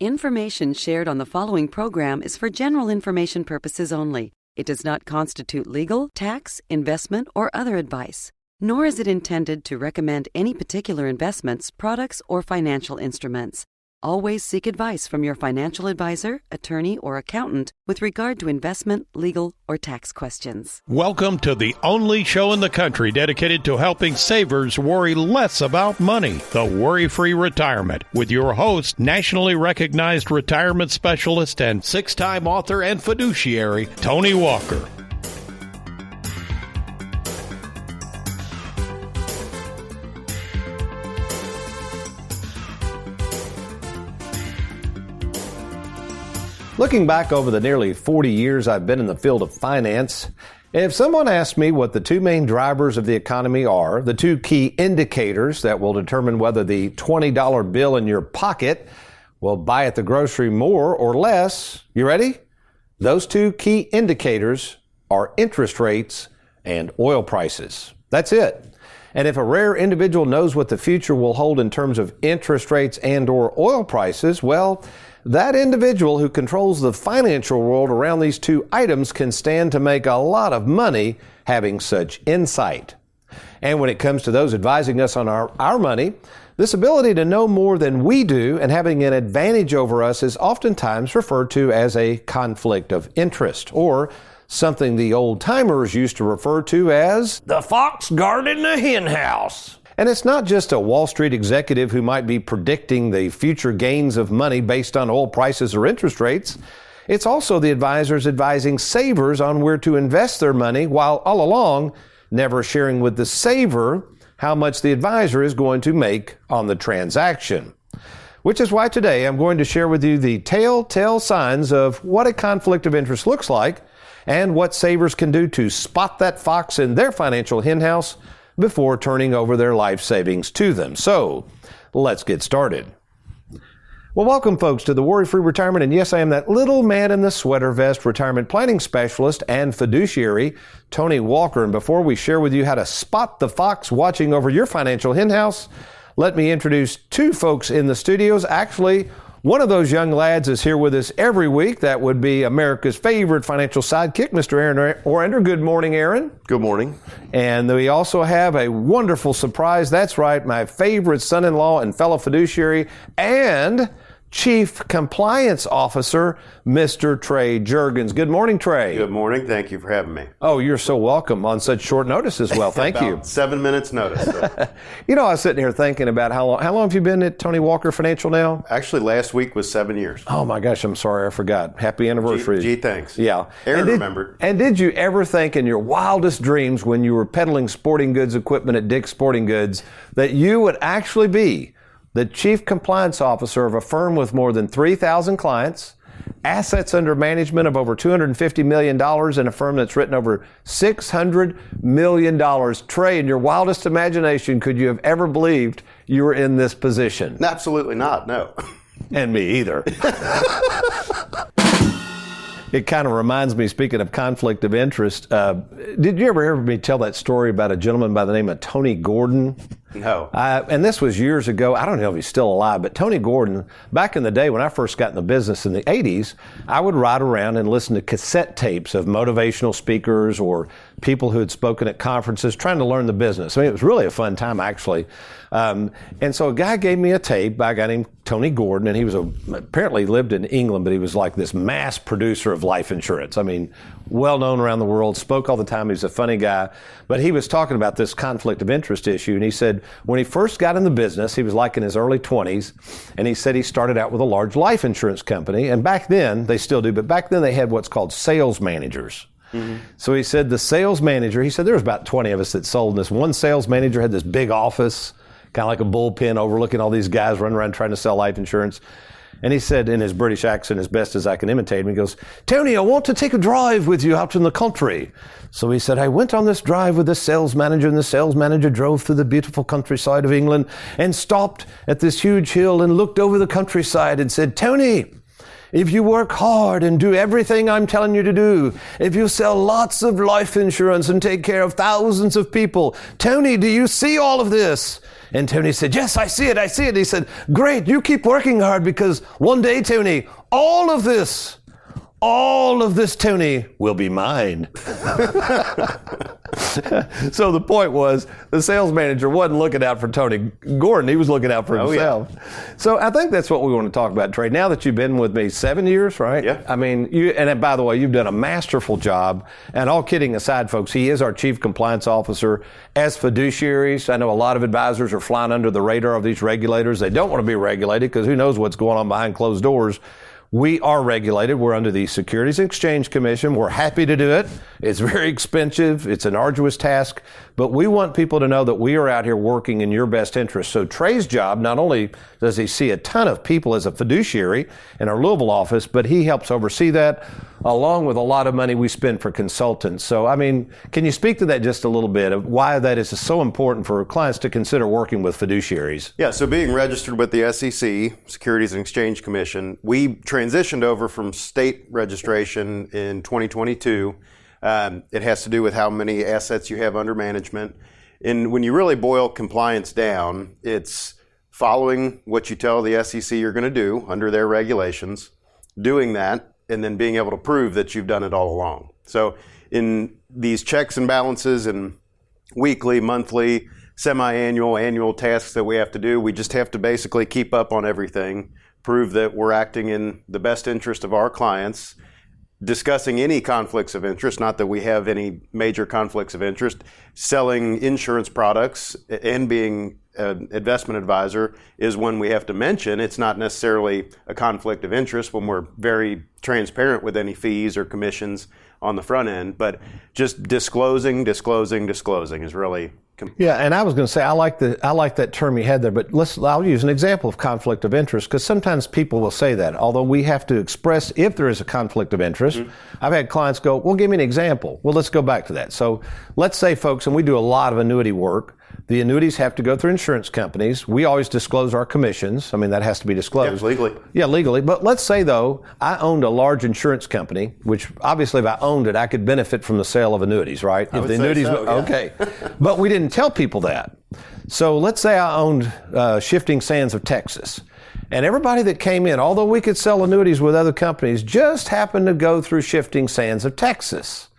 Information shared on the following program is for general information purposes only. It does not constitute legal, tax, investment, or other advice, nor is it intended to recommend any particular investments, products, or financial instruments. Always seek advice from your financial advisor, attorney, or accountant with regard to investment, legal, or tax questions. Welcome to the only show in the country dedicated to helping savers worry less about money, the Worry-Free Retirement, with your host, nationally recognized retirement specialist and six-time author and fiduciary, Tony Walker. Looking back over the nearly 40 years I've been in the field of finance, if someone asked me what the two main drivers of the economy are, the two key indicators that will determine whether the $20 bill in your pocket will buy at the grocery more or less, you ready? Those two key indicators are interest rates and oil prices. That's it. And if a rare individual knows what the future will hold in terms of interest rates and or oil prices, well, that individual who controls the financial world around these two items can stand to make a lot of money having such insight. And when it comes to those advising us on our money, this ability to know more than we do and having an advantage over us is oftentimes referred to as a conflict of interest, or something the old-timers used to refer to as the fox guarding the hen house. And it's not just a Wall Street executive who might be predicting the future gains of money based on oil prices or interest rates. It's also the advisors advising savers on where to invest their money, while all along never sharing with the saver how much the advisor is going to make on the transaction. Which is why today I'm going to share with you the telltale signs of what a conflict of interest looks like and what savers can do to spot that fox in their financial henhouse before turning over their life savings to them. So, let's get started. Well, welcome folks to the Worry-Free Retirement, and yes, I am that little man in the sweater vest retirement planning specialist and fiduciary, Tony Walker. And before we share with you how to spot the fox watching over your financial henhouse, let me introduce two folks in the studios. Actually, one of those young lads is here with us every week. That would be America's favorite financial sidekick, Mr. Aaron Orender. Good morning, Aaron. Good morning. And we also have a wonderful surprise. That's right, my favorite son-in-law and fellow fiduciary and Chief Compliance Officer, Mr. Trey Juergens. Good morning, Trey. Good morning. Thank you for having me. Oh, you're so welcome on such short notice as well. Thank you. 7 minutes notice. So. You know, I was sitting here thinking about how long have you been at Tony Walker Financial now? Actually, last week was 7 years. Oh my gosh, I'm sorry, I forgot. Happy anniversary. Gee, thanks. Yeah. Aaron remembered. And did you ever think in your wildest dreams when you were peddling sporting goods equipment at Dick's Sporting Goods that you would actually be the Chief Compliance Officer of a firm with more than 3,000 clients, assets under management of over $250 million, and a firm that's written over $600 million? Trey, in your wildest imagination, could you have ever believed you were in this position? Absolutely not, no. And me either. It kind of reminds me, speaking of conflict of interest, did you ever hear me tell that story about a gentleman by the name of Tony Gordon? No. And this was years ago. I don't know if he's still alive, but Tony Gordon, back in the day when I first got in the business in the 80s, I would ride around and listen to cassette tapes of motivational speakers or people who had spoken at conferences trying to learn the business. I mean, it was really a fun time, actually. And so a guy gave me a tape by a guy named Tony Gordon, and he was apparently lived in England, but he was like this mass producer of life insurance. I mean, well known around the world, spoke all the time. He was a funny guy. But he was talking about this conflict of interest issue, and he said when he first got in the business, he was like in his early 20s, and he said he started out with a large life insurance company. And back then, they still do, but back then they had what's called sales managers. Mm-hmm. So he said the sales manager, he said there was about 20 of us that sold, and this one sales manager had this big office, kind of like a bullpen overlooking all these guys running around trying to sell life insurance. And he said in his British accent, as best as I can imitate him, he goes, "Tony, I want to take a drive with you out in the country." So he said, I went on this drive with the sales manager, and the sales manager drove through the beautiful countryside of England and stopped at this huge hill and looked over the countryside and said, "Tony, if you work hard and do everything I'm telling you to do, if you sell lots of life insurance and take care of thousands of people, Tony, do you see all of this?" And Tony said, yes, I see it. He said, great, you keep working hard because one day, Tony, all of this, Tony, will be mine. So the point was, the sales manager wasn't looking out for Tony Gordon. He was looking out for himself. Yeah. So I think that's what we want to talk about, Trey. Now that you've been with me 7 years, right? Yeah. I mean, and by the way, you've done a masterful job. And all kidding aside, folks, he is our chief compliance officer. As fiduciaries, I know a lot of advisors are flying under the radar of these regulators. They don't want to be regulated because who knows what's going on behind closed doors. We are regulated. We're under the Securities and Exchange Commission. We're happy to do it. It's very expensive. It's an arduous task. But we want people to know that we are out here working in your best interest. So Trey's job, not only does he see a ton of people as a fiduciary in our Louisville office, but he helps oversee that along with a lot of money we spend for consultants. So, I mean, can you speak to that just a little bit of why that is so important for clients to consider working with fiduciaries? Yeah, so being registered with the SEC, Securities and Exchange Commission, we transitioned over from state registration in 2022. It has to do with how many assets you have under management. And when you really boil compliance down, it's following what you tell the SEC you're going to do under their regulations, doing that, and then being able to prove that you've done it all along. So in these checks and balances and weekly, monthly, semi-annual, annual tasks that we have to do, we just have to basically keep up on everything, prove that we're acting in the best interest of our clients, discussing any conflicts of interest, not that we have any major conflicts of interest, selling insurance products and being an investment advisor is one we have to mention. It's not necessarily a conflict of interest when we're very transparent with any fees or commissions on the front end, but just disclosing is really. Yeah, and I was going to say I like that term you had there, but I'll use an example of conflict of interest because sometimes people will say that. Although we have to express if there is a conflict of interest. Mm-hmm. I've had clients go, "Well, give me an example." Well, let's go back to that. So let's say, folks, and we do a lot of annuity work. The annuities have to go through insurance companies. We always disclose our commissions. I mean, that has to be disclosed. Yeah, legally. Yeah, legally. But let's say, though, I owned a large insurance company, which obviously if I owned it, I could benefit from the sale of annuities, right? I would say so, yeah. Okay. But we didn't tell people that. So let's say I owned Shifting Sands of Texas. And everybody that came in, although we could sell annuities with other companies, just happened to go through Shifting Sands of Texas.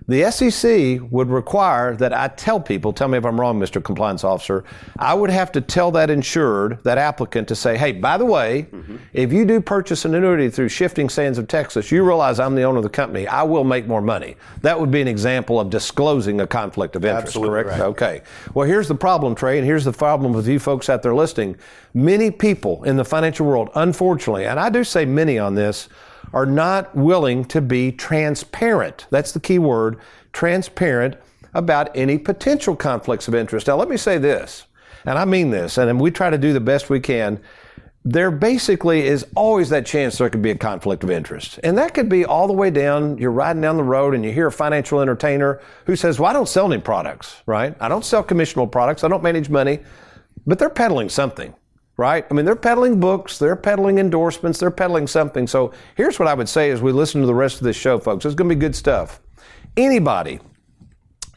The SEC would require that I tell people, tell me if I'm wrong, Mr. Compliance Officer, I would have to tell that insured, that applicant to say, hey, by the way, if you do purchase an annuity through Shifting Sands of Texas, you realize I'm the owner of the company, I will make more money. That would be an example of disclosing a conflict of interest, Absolutely correct? Right. Okay. Well, here's the problem, Trey, and here's the problem with you folks out there listening. Many people in the financial world, unfortunately, and I do say many on this, are not willing to be transparent. That's the key word, transparent about any potential conflicts of interest. Now, let me say this, and I mean this, and we try to do the best we can. There basically is always that chance there could be a conflict of interest. And that could be all the way down, you're riding down the road and you hear a financial entertainer who says, well, I don't sell any products, right? I don't sell commissionable products. I don't manage money, but they're peddling something. Right? I mean, they're peddling books, they're peddling endorsements, they're peddling something. So here's what I would say as we listen to the rest of this show, folks. It's going to be good stuff. Anybody,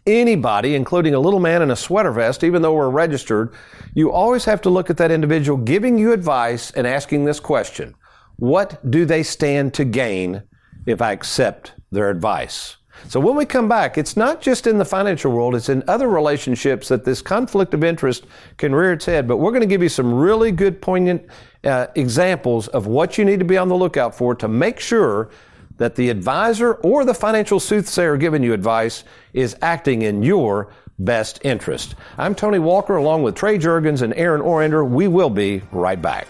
including a little man in a sweater vest, even though we're registered, you always have to look at that individual giving you advice and asking this question. What do they stand to gain if I accept their advice? So when we come back, it's not just in the financial world, it's in other relationships that this conflict of interest can rear its head. But we're going to give you some really good, poignant examples of what you need to be on the lookout for to make sure that the advisor or the financial soothsayer giving you advice is acting in your best interest. I'm Tony Walker, along with Trey Juergens and Aaron Orander. We will be right back.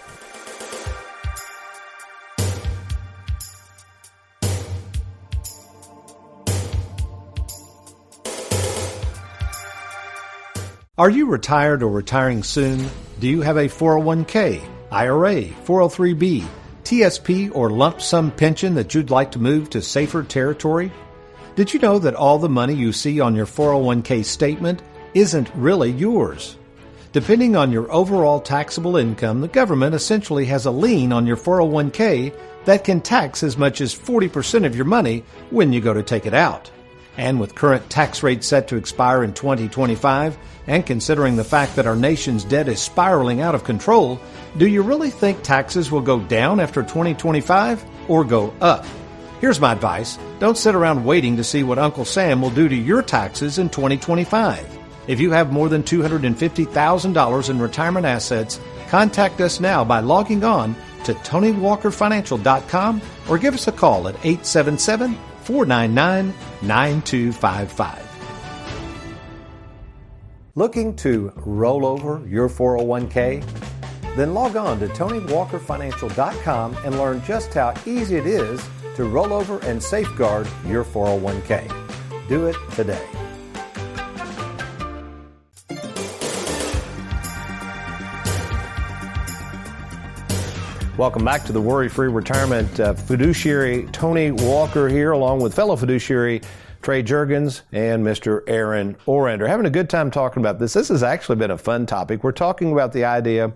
Are you retired or retiring soon? Do you have a 401k, IRA, 403b, TSP, or lump sum pension that you'd like to move to safer territory? Did you know that all the money you see on your 401k statement isn't really yours? Depending on your overall taxable income, the government essentially has a lien on your 401k that can tax as much as 40% of your money when you go to take it out. And with current tax rates set to expire in 2025, and considering the fact that our nation's debt is spiraling out of control, do you really think taxes will go down after 2025 or go up? Here's my advice. Don't sit around waiting to see what Uncle Sam will do to your taxes in 2025. If you have more than $250,000 in retirement assets, contact us now by logging on to TonyWalkerFinancial.com or give us a call at 877-499-9255. Looking to roll over your 401k? Then log on to TonyWalkerFinancial.com and learn just how easy it is to roll over and safeguard your 401k. Do it today. Welcome back to the Worry-Free Retirement. Fiduciary Tony Walker here, along with fellow fiduciary Trey Juergens and Mr. Aaron Orander. Having a good time talking about this. This has actually been a fun topic. We're talking about the idea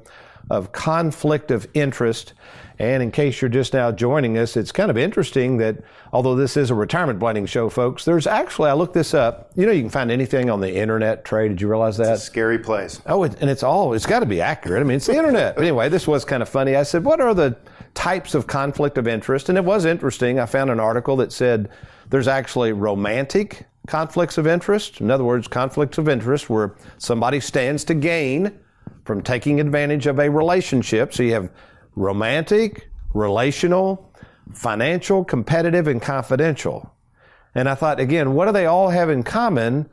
of conflict of interest. And in case you're just now joining us, it's kind of interesting that although this is a retirement planning show, folks, there's actually, I looked this up. You know, you can find anything on the internet, Trey. Did you realize that? It's a scary place. Oh, and it's got to be accurate. I mean, it's the internet. But anyway, this was kind of funny. I said, what are the types of conflict of interest? And it was interesting. I found an article that said there's actually romantic conflicts of interest. In other words, conflicts of interest where somebody stands to gain from taking advantage of a relationship. So you have romantic, relational, financial, competitive, and confidential. And I thought, again, what do they all have in common?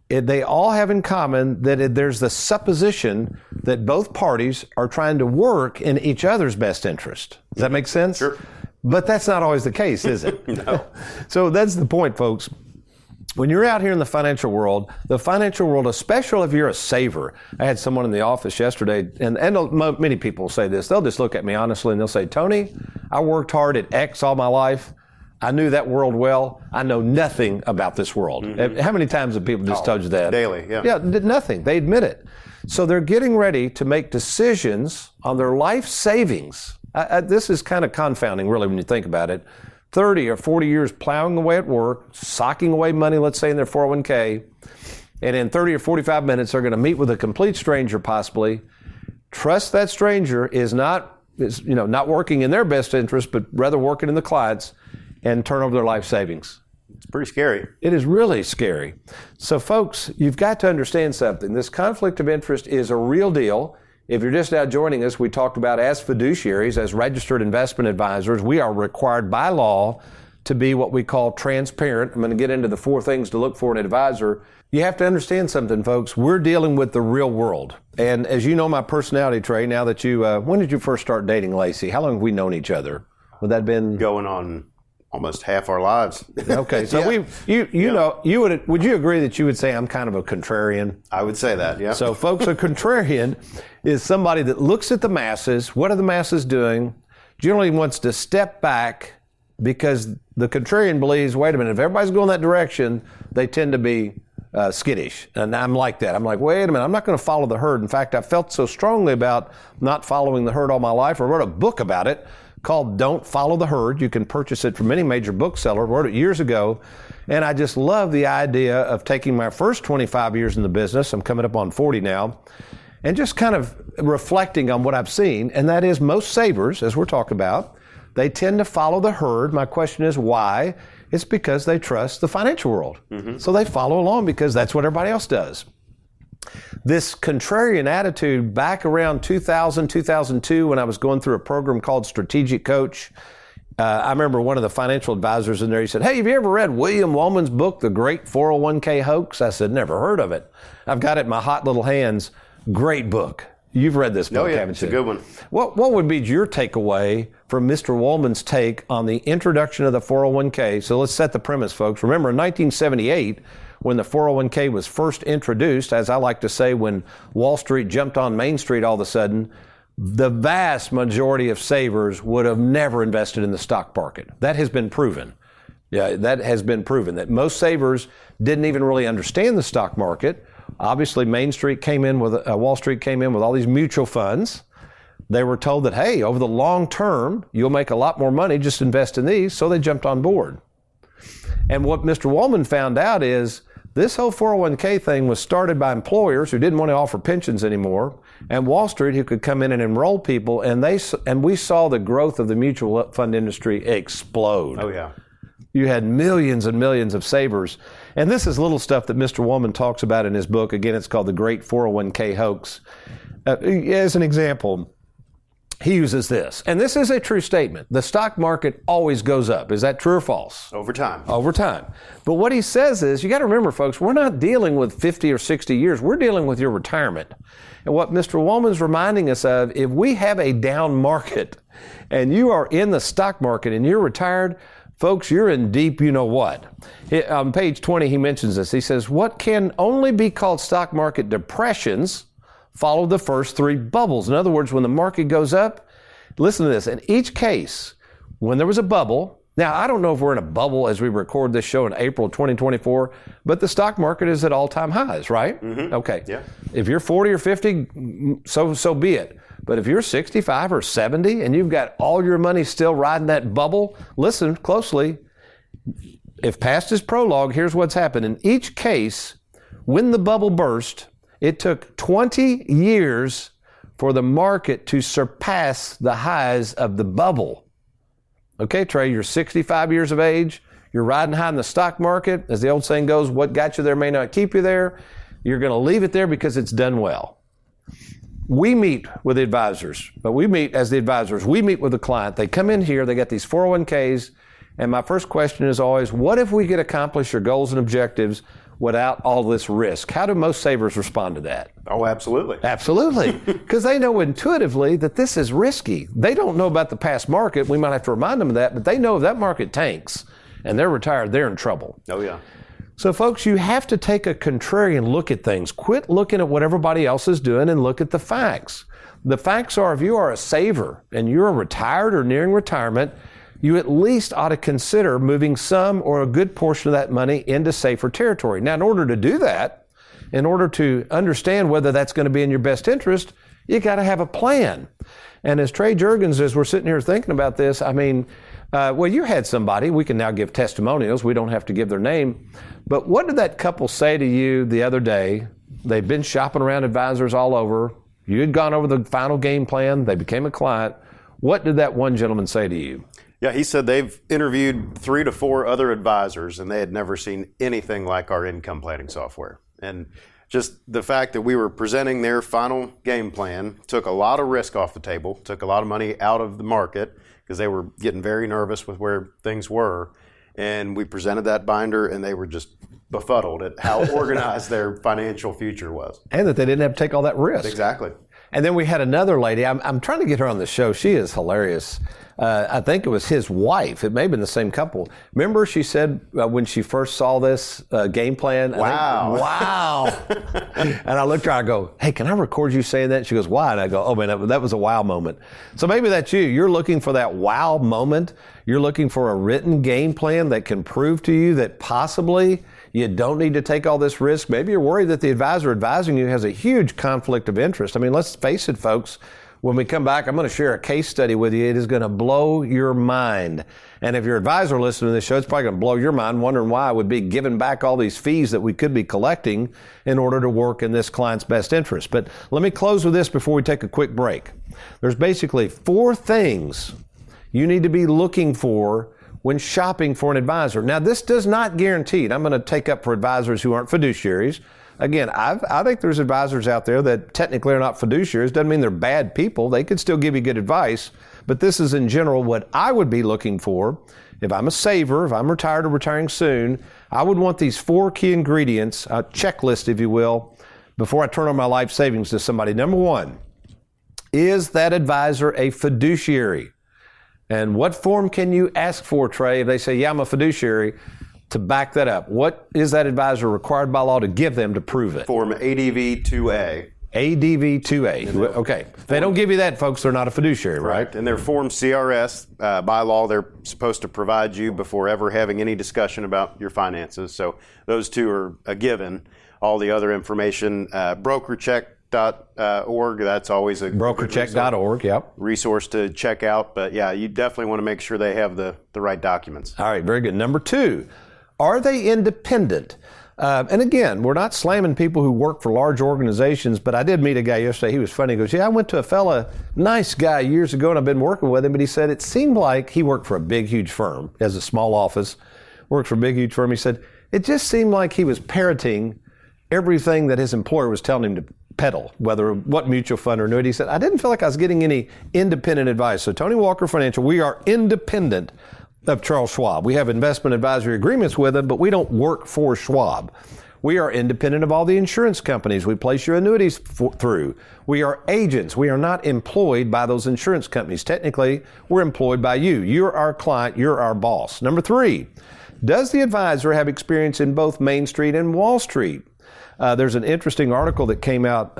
They all have in common that there's the supposition that both parties are trying to work in each other's best interest. Does that make sense? Sure. But that's not always the case, is it? No. So that's the point, folks. When you're out here in the financial world, especially if you're a saver. I had someone in the office yesterday, and many people say this. They'll just look at me honestly and they'll say, Tony, I worked hard at X all my life. I knew that world well. I know nothing about this world. Mm-hmm. How many times have people just told you that? Daily, yeah. Yeah, nothing. They admit it. So they're getting ready to make decisions on their life savings. This is kind of confounding, really, when you think about it. 30 or 40 years plowing away at work, socking away money, let's say in their 401k, and in 30 or 45 minutes they're going to meet with a complete stranger possibly. Trust that stranger is not working in their best interest, but rather working in the client's, and turn over their life savings. It's pretty scary. It is really scary. So folks, you've got to understand something. This conflict of interest is a real deal. If you're just now joining us, we talked about as fiduciaries, as registered investment advisors, we are required by law to be what we call transparent. I'm going to get into the 4 things to look for in an advisor. You have to understand something, folks. We're dealing with the real world. And as you know my personality, Trey, now that when did you first start dating Lacey? How long have we known each other? Would that have been? Going on almost half our lives. Okay, so yeah. Would you agree that you would say I'm kind of a contrarian? I would say that, yeah. So folks, a contrarian is somebody that looks at the masses. What are the masses doing? Generally wants to step back because the contrarian believes, wait a minute, if everybody's going that direction, they tend to be skittish. And I'm like that. I'm like, wait a minute, I'm not going to follow the herd. In fact, I felt so strongly about not following the herd all my life. I wrote a book about it called Don't Follow the Herd. You can purchase it from any major bookseller. Wrote it years ago. And I just love the idea of taking my first 25 years in the business, I'm coming up on 40 now, and just kind of reflecting on what I've seen. And that is most savers, as we're talking about, they tend to follow the herd. My question is why? It's because they trust the financial world. Mm-hmm. So they follow along because that's what everybody else does. This contrarian attitude back around 2000, 2002, when I was going through a program called Strategic Coach, I remember one of the financial advisors in there, he said, hey, have you ever read William Wellman's book, The Great 401k Hoax? I said, never heard of it. I've got it in my hot little hands. Great book. You've read this book, haven't you? It's a good one. What would be your takeaway from Mr. Wellman's take on the introduction of the 401k? So let's set the premise, folks. Remember, in 1978, when the 401k was first introduced, as I like to say, when Wall Street jumped on Main Street all of a sudden, the vast majority of savers would have never invested in the stock market. That has been proven. Yeah, that has been proven that most savers didn't even really understand the stock market. Obviously, Wall Street came in with all these mutual funds. They were told that, hey, over the long term, you'll make a lot more money, just invest in these. So they jumped on board. And what Mr. Woolman found out is this whole 401k thing was started by employers who didn't want to offer pensions anymore, and Wall Street who could come in and enroll people, and we saw the growth of the mutual fund industry explode. Oh, yeah. You had millions and millions of savers. And this is little stuff that Mr. Woolman talks about in his book. Again, it's called The Great 401k Hoax. As an example, he uses this. And this is a true statement. The stock market always goes up. Is that true or false? Over time. Over time. But what he says is, you got to remember, folks, we're not dealing with 50 or 60 years. We're dealing with your retirement. And what Mr. Woolman's reminding us of, if we have a down market and you are in the stock market and you're retired, folks, you're in deep you-know-what. On page 20, he mentions this. He says, what can only be called stock market depressions follow the first three bubbles. In other words, when the market goes up, listen to this. In each case, when there was a bubble, now I don't know if we're in a bubble as we record this show in April 2024, but the stock market is at all-time highs, right? Mm-hmm. Okay. Yeah. If you're 40 or 50, so be it. But if you're 65 or 70 and you've got all your money still riding that bubble, listen closely. If past is prologue, here's what's happened. In each case, when the bubble burst, it took 20 years for the market to surpass the highs of the bubble. Okay, Trey, you're 65 years of age. You're riding high in the stock market. As the old saying goes, what got you there may not keep you there. You're going to leave it there because it's done well. We meet with advisors, but we meet as the advisors. We meet with the client. They come in here, they got these 401ks, and my first question is always, what if we could accomplish your goals and objectives without all this risk? How do most savers respond to that? Oh, absolutely. Absolutely. Because they know intuitively that this is risky. They don't know about the past market. We might have to remind them of that, but they know if that market tanks and they're retired, they're in trouble. Oh, yeah. So, folks, you have to take a contrarian look at things. Quit looking at what everybody else is doing and look at the facts. The facts are, if you are a saver and you're retired or nearing retirement, you at least ought to consider moving some or a good portion of that money into safer territory. Now, in order to do that, in order to understand whether that's going to be in your best interest, you got to have a plan. And as Trey Jurgens, as we're sitting here thinking about this, I mean, well, you had somebody, we can now give testimonials, we don't have to give their name, but what did that couple say to you the other day? They've been shopping around advisors all over. You had gone over the final game plan. They became a client. What did that one gentleman say to you? Yeah, he said they've interviewed 3 to 4 other advisors and they had never seen anything like our income planning software. And just the fact that we were presenting their final game plan took a lot of risk off the table, took a lot of money out of the market because they were getting very nervous with where things were. And we presented that binder and they were just befuddled at how organized their financial future was. And that they didn't have to take all that risk. Exactly. And then we had another lady. I'm trying to get her on the show. She is hilarious. I think it was his wife. It may have been the same couple. Remember, she said when she first saw this game plan, wow. Wow. And I looked at her, I go, hey, can I record you saying that? She goes, why? And I go, oh, man, that was a wow moment. So maybe that's you. You're looking for that wow moment. You're looking for a written game plan that can prove to you that possibly you don't need to take all this risk. Maybe you're worried that the advisor advising you has a huge conflict of interest. I mean, let's face it, folks. When we come back, I'm going to share a case study with you. It is going to blow your mind. And if your advisor listening to this show, it's probably going to blow your mind, wondering why I would be giving back all these fees that we could be collecting in order to work in this client's best interest. But let me close with this before we take a quick break. There's basically 4 things you need to be looking for when shopping for an advisor. Now, this does not guarantee, and I'm going to take up for advisors who aren't fiduciaries. Again, I think there's advisors out there that technically are not fiduciaries. Doesn't mean they're bad people. They could still give you good advice. But this is in general what I would be looking for. If I'm a saver, if I'm retired or retiring soon, I would want these 4 key ingredients, a checklist, if you will, before I turn on my life savings to somebody. Number 1, is that advisor a fiduciary? And what form can you ask for, Trey, if they say, yeah, I'm a fiduciary, to back that up? What is that advisor required by law to give them to prove it? Form ADV 2A. ADV 2A. Okay. If they don't give you that, folks, they're not a fiduciary, right? And their Form CRS, by law, they're supposed to provide you before ever having any discussion about your finances. So those 2 are a given. All the other information, brokercheck.org, that's always a brokercheck.org, yep. resource to check out. But yeah, you definitely want to make sure they have the right documents. All right, very good. Number 2, Are they independent? And again, we're not slamming people who work for large organizations, but I did meet a guy yesterday. He was funny. He goes, yeah, I went to a fella, nice guy years ago, and I've been working with him. But he said it seemed like he worked for a big, huge firm. He has a small office, worked for a big, huge firm. He said it just seemed like he was parroting everything that his employer was telling him to peddle, whether what mutual fund or annuity. He said, I didn't feel like I was getting any independent advice. So Tony Walker Financial, we are independent of Charles Schwab. We have investment advisory agreements with them, but we don't work for Schwab. We are independent of all the insurance companies we place your annuities through. We are agents. We are not employed by those insurance companies. Technically, we're employed by you. You're our client. You're our boss. Number 3, does the advisor have experience in both Main Street and Wall Street? There's an interesting article that came out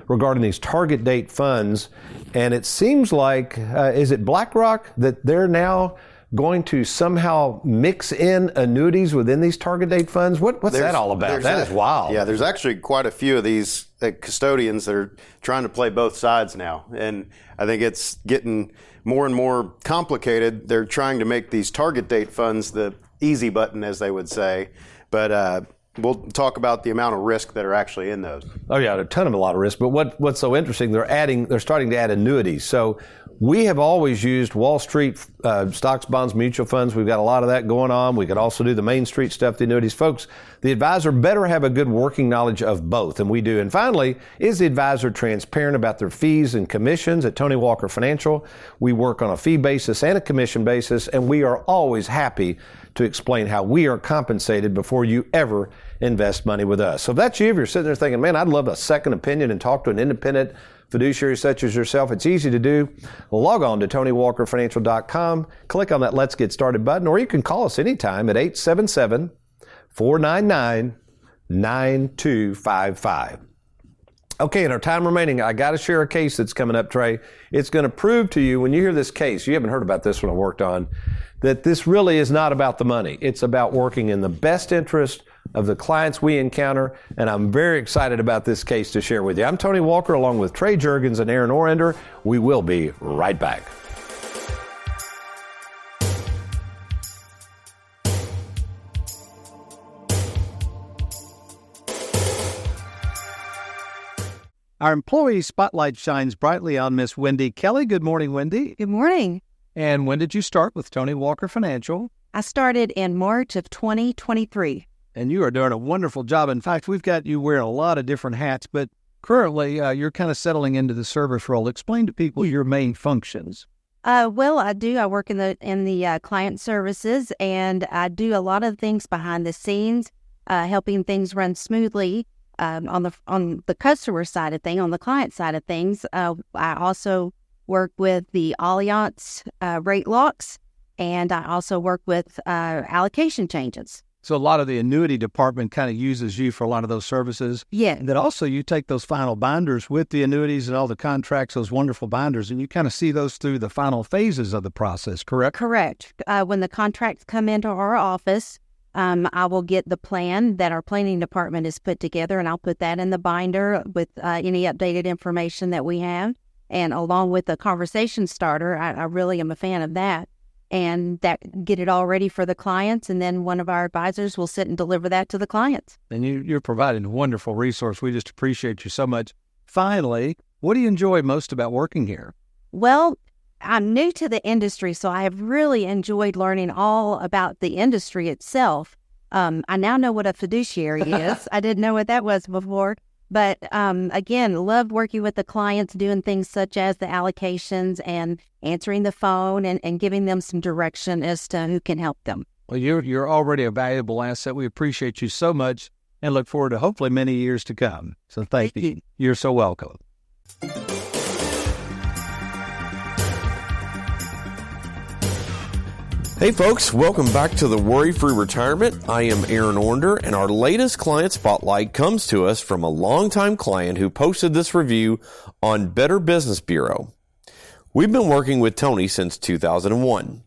regarding these target date funds, and it seems like, is it BlackRock that they're now going to somehow mix in annuities within these target date funds? What's that all about? That is wild. Yeah, there's actually quite a few of these custodians that are trying to play both sides now. And I think it's getting more and more complicated. They're trying to make these target date funds the easy button, as they would say. But we'll talk about the amount of risk that are actually in those. Oh yeah, a lot of risk. But what's so interesting, they're starting to add annuities. So we have always used Wall Street stocks, bonds, mutual funds. We've got a lot of that going on. We could also do the Main Street stuff, the annuities. Folks, the advisor better have a good working knowledge of both, and we do. And finally, is the advisor transparent about their fees and commissions? At Tony Walker Financial, we work on a fee basis and a commission basis, and we are always happy to explain how we are compensated before you ever invest money with us. So if that's you, if you're sitting there thinking, man, I'd love a second opinion and talk to an independent fiduciary such as yourself, it's easy to do. Log on to TonyWalkerFinancial.com, click on that Let's Get Started button, or you can call us anytime at 877-499-9255. Okay, in our time remaining, I got to share a case that's coming up, Trey. It's going to prove to you, when you hear this case, you haven't heard about this one I worked on, that this really is not about the money. It's about working in the best interest of the clients we encounter, and I'm very excited about this case to share with you. I'm Tony Walker, along with Trey Juergens and Aaron Orender. We will be right back. Our employee spotlight shines brightly on Miss Wendy Kelly. Good morning, Wendy. Good morning. And when did you start with Tony Walker Financial? I started in March of 2023. And you are doing a wonderful job. In fact, we've got you wearing a lot of different hats, but currently you're kind of settling into the service role. Explain to people your main functions. Well, I do. I work in the client services, and I do a lot of things behind the scenes, helping things run smoothly. On the customer side of things, on the client side of things, I also work with the Allianz rate locks, and I also work with allocation changes. So a lot of the annuity department kind of uses you for a lot of those services. Yeah. And then also you take those final binders with the annuities and all the contracts, those wonderful binders, and you kind of see those through the final phases of the process, correct? Correct. When the contracts come into our office, I will get the plan that our planning department has put together, and I'll put that in the binder with any updated information that we have. And along with the conversation starter, I really am a fan of that. And that get it all ready for the clients, and then one of our advisors will sit and deliver that to the clients. And you're providing a wonderful resource. We just appreciate you so much. Finally, what do you enjoy most about working here? Well, I'm new to the industry, so I have really enjoyed learning all about the industry itself. I now know what a fiduciary is. I didn't know what that was before. But again, love working with the clients, doing things such as the allocations and answering the phone and giving them some direction as to who can help them. Well, you're already a valuable asset. We appreciate you so much and look forward to hopefully many years to come. So thank you. You're so welcome. Hey folks, welcome back to the Worry-Free Retirement. I am Aaron Orender, and our latest client spotlight comes to us from a longtime client who posted this review on Better Business Bureau. We've been working with Tony since 2001.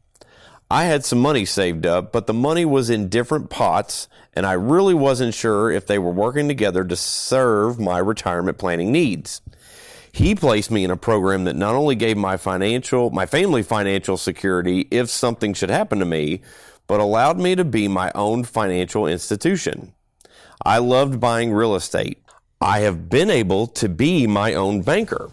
I had some money saved up, but the money was in different pots, and I really wasn't sure if they were working together to serve my retirement planning needs. He placed me in a program that not only gave my family financial security if something should happen to me, but allowed me to be my own financial institution. I loved buying real estate. I have been able to be my own banker.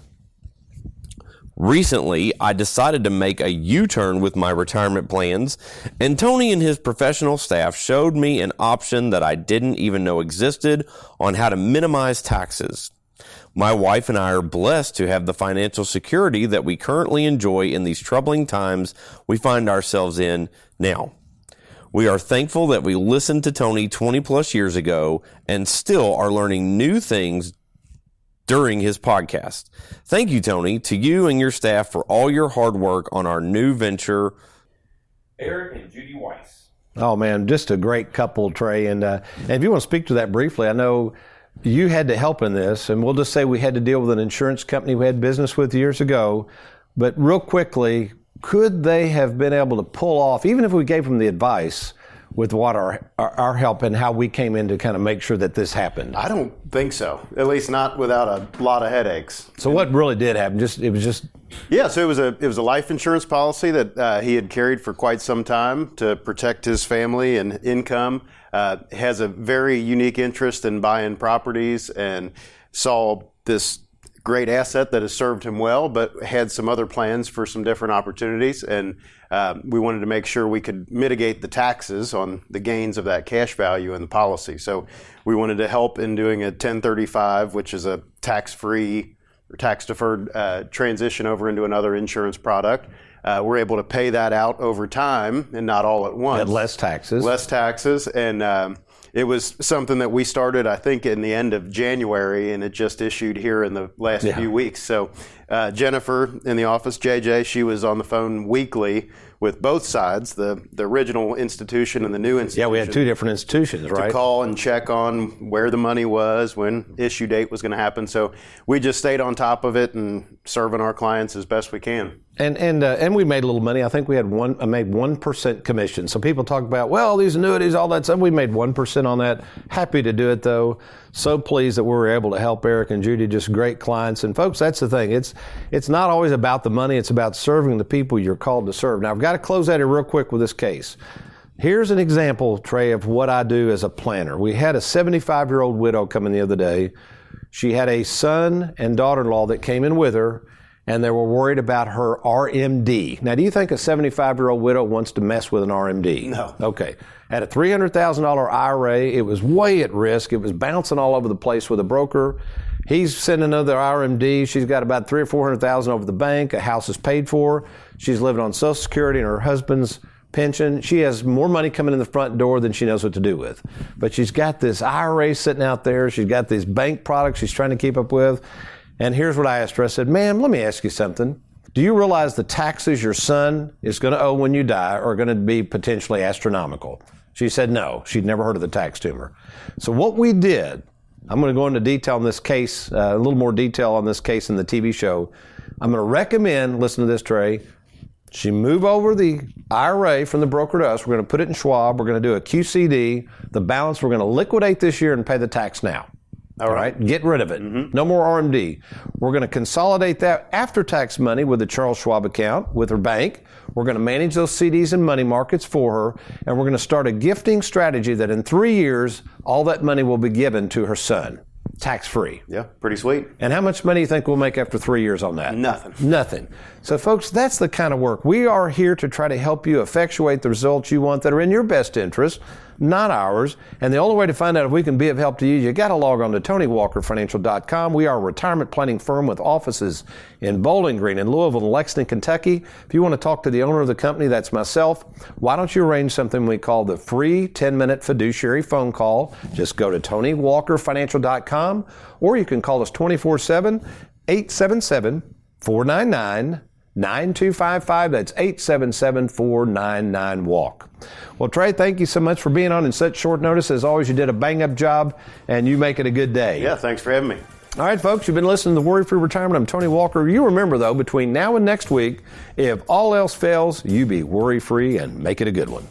Recently, I decided to make a U-turn with my retirement plans, and Tony and his professional staff showed me an option that I didn't even know existed on how to minimize taxes. My wife and I are blessed to have the financial security that we currently enjoy in these troubling times we find ourselves in now. We are thankful that we listened to Tony 20 plus years ago and still are learning new things during his podcast. Thank you, Tony, to you and your staff for all your hard work on our new venture. Eric and Judy Weiss. Oh, man, just a great couple, Trey. And if you want to speak to that briefly, I know you had to help in this, and we'll just say we had to deal with an insurance company we had business with years ago. But real quickly, could they have been able to pull off, even if we gave them the advice, with what our help and how we came in to kind of make sure that this happened? I don't think so. At least not without a lot of headaches. So what really did happen? It was just so it was a life insurance policy that he had carried for quite some time to protect his family and income. Has a very unique interest in buying properties and saw this great asset that has served him well, but had some other plans for some different opportunities. And we wanted to make sure we could mitigate the taxes on the gains of that cash value in the policy. So we wanted to help in doing a 1035, which is a tax-free or tax-deferred transition over into another insurance product. We're able to pay that out over time and not all at once. At less taxes. Less taxes. And it was something that we started, I think, in the end of January, and it just issued here in the last few weeks. So Jennifer in the office, JJ, she was on the phone weekly with both sides, the original institution and the new institution. Yeah, we had two different institutions, right? To call and check on where the money was, when issue date was going to happen. So we just stayed on top of it and serving our clients as best we can. And we made a little money. I think we had made 1% commission. So people talk about, well, these annuities, all that stuff. We made 1% on that. Happy to do it, though. So pleased that we were able to help Eric and Judy, just great clients. And folks, that's the thing. It's not always about the money. It's about serving the people you're called to serve. Now, I've got to close out here real quick with this case. Here's an example, Trey, of what I do as a planner. We had a 75-year-old widow come in the other day. She had a son and daughter-in-law that came in with her, and they were worried about her RMD. Now, do you think a 75-year-old widow wants to mess with an RMD? No. Okay. At a $300,000 IRA, it was way at risk. It was bouncing all over the place with a broker. He's sending another RMD. She's got about $300,000 or $400,000 over the bank. A house is paid for. She's living on Social Security and her husband's pension. She has more money coming in the front door than she knows what to do with. But she's got this IRA sitting out there. She's got these bank products she's trying to keep up with. And here's what I asked her. I said, ma'am, let me ask you something. Do you realize the taxes your son is going to owe when you die are going to be potentially astronomical? She said no. She'd never heard of the tax tumor. So what we did, I'm going to go into detail on this case, a little more detail on this case in the TV show. I'm going to recommend, listen to this, Trey, she move over the IRA from the broker to us. We're going to put it in Schwab. We're going to do a QCD. The balance we're going to liquidate this year and pay the tax now. All right. Get rid of it. Mm-hmm. No more RMD. We're going to consolidate that after-tax money with the Charles Schwab account with her bank. We're going to manage those CDs and money markets for her, and we're going to start a gifting strategy that in 3 years, all that money will be given to her son, tax-free. Yeah, pretty sweet. And how much money do you think we'll make after 3 years on that? Nothing. So, folks, that's the kind of work. We are here to try to help you effectuate the results you want that are in your best interest, not ours. And the only way to find out if we can be of help to you, you got to log on to TonyWalkerFinancial.com. We are a retirement planning firm with offices in Bowling Green, in Louisville, and Lexington, Kentucky. If you want to talk to the owner of the company, that's myself. Why don't you arrange something we call the free 10-minute fiduciary phone call? Just go to TonyWalkerFinancial.com, or you can call us 24/7, 877-499-9255. That's 877-499-WALK. Well, Trey, thank you so much for being on in such short notice. As always, you did a bang-up job, and you make it a good day. Yeah, thanks for having me. All right, folks, you've been listening to The Worry Free Retirement. I'm Tony Walker. You remember, though, between now and next week, if all else fails, you be worry-free and make it a good one.